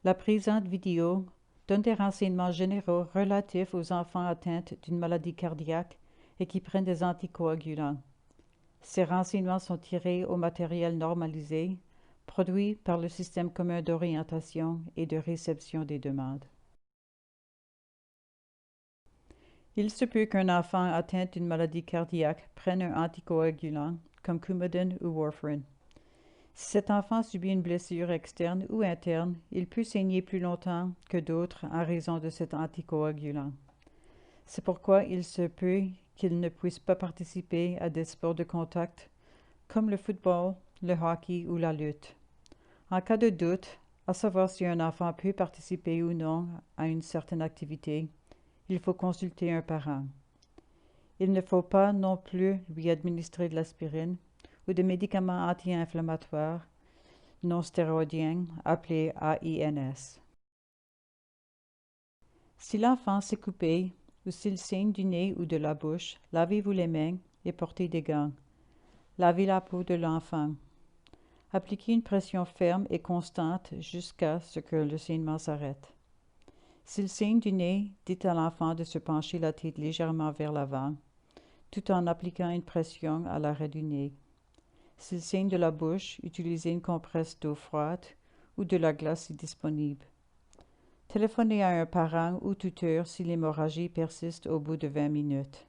La présente vidéo donne des renseignements généraux relatifs aux enfants atteints d'une maladie cardiaque et qui prennent des anticoagulants. Ces renseignements sont tirés au matériel normalisé, produit par le Système commun d'orientation et de réception des demandes. Il se peut qu'un enfant atteint d'une maladie cardiaque prenne un anticoagulant comme Coumadin ou warfarin. Si cet enfant subit une blessure externe ou interne, il peut saigner plus longtemps que d'autres en raison de cet anticoagulant. C'est pourquoi il se peut qu'il ne puisse pas participer à des sports de contact comme le football, le hockey ou la lutte. En cas de doute, à savoir si un enfant peut participer ou non à une certaine activité, il faut consulter un parent. Il ne faut pas non plus lui administrer de l'aspirine ou des médicaments anti-inflammatoires non stéroïdiens appelés AINS. Si l'enfant s'est coupé ou s'il saigne du nez ou de la bouche, lavez-vous les mains et portez des gants. Lavez la peau de l'enfant. Appliquez une pression ferme et constante jusqu'à ce que le saignement s'arrête. S'il saigne du nez, dites à l'enfant de se pencher la tête légèrement vers l'avant, tout en appliquant une pression à l'arrêt du nez. S'il saigne de la bouche, utilisez une compresse d'eau froide ou de la glace si disponible. Téléphonez à un parent ou tuteur si l'hémorragie persiste au bout de 20 minutes.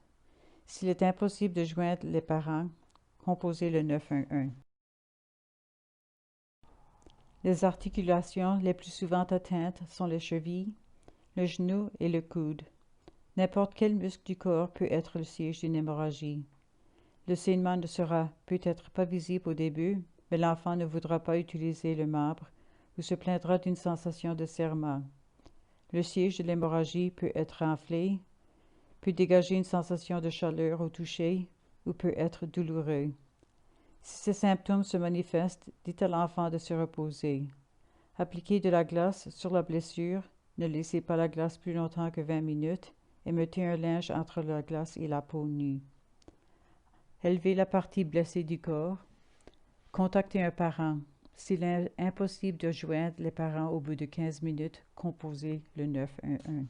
S'il est impossible de joindre les parents, composez le 911. Les articulations les plus souvent atteintes sont les chevilles, le genou et le coude. N'importe quel muscle du corps peut être le siège d'une hémorragie. Le saignement ne sera peut-être pas visible au début, mais l'enfant ne voudra pas utiliser le membre ou se plaindra d'une sensation de serrement. Le siège de l'hémorragie peut être enflé, peut dégager une sensation de chaleur au toucher ou peut être douloureux. Si ces symptômes se manifestent, dites à l'enfant de se reposer. Appliquez de la glace sur la blessure, ne laissez pas la glace plus longtemps que 20 minutes et mettez un linge entre la glace et la peau nue. Élevez la partie blessée du corps. Contactez un parent. S'il est impossible de joindre les parents au bout de 15 minutes, composez le 911.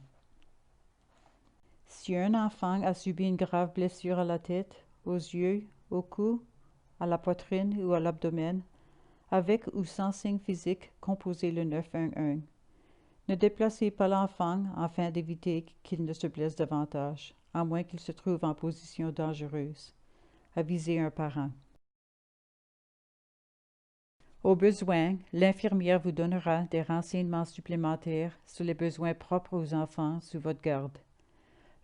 Si un enfant a subi une grave blessure à la tête, aux yeux, au cou, à la poitrine ou à l'abdomen, avec ou sans signe physique, composez le 911. Ne déplacez pas l'enfant afin d'éviter qu'il ne se blesse davantage, à moins qu'il se trouve en position dangereuse. Avisez un parent. Au besoin, l'infirmière vous donnera des renseignements supplémentaires sur les besoins propres aux enfants sous votre garde.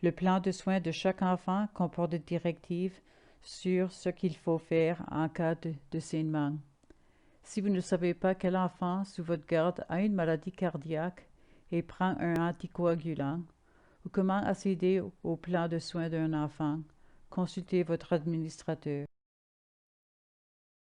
Le plan de soins de chaque enfant comporte des directives sur ce qu'il faut faire en cas de saignement. Si vous ne savez pas quel enfant sous votre garde a une maladie cardiaque et prend un anticoagulant, ou comment accéder au plan de soins d'un enfant, consultez votre administrateur.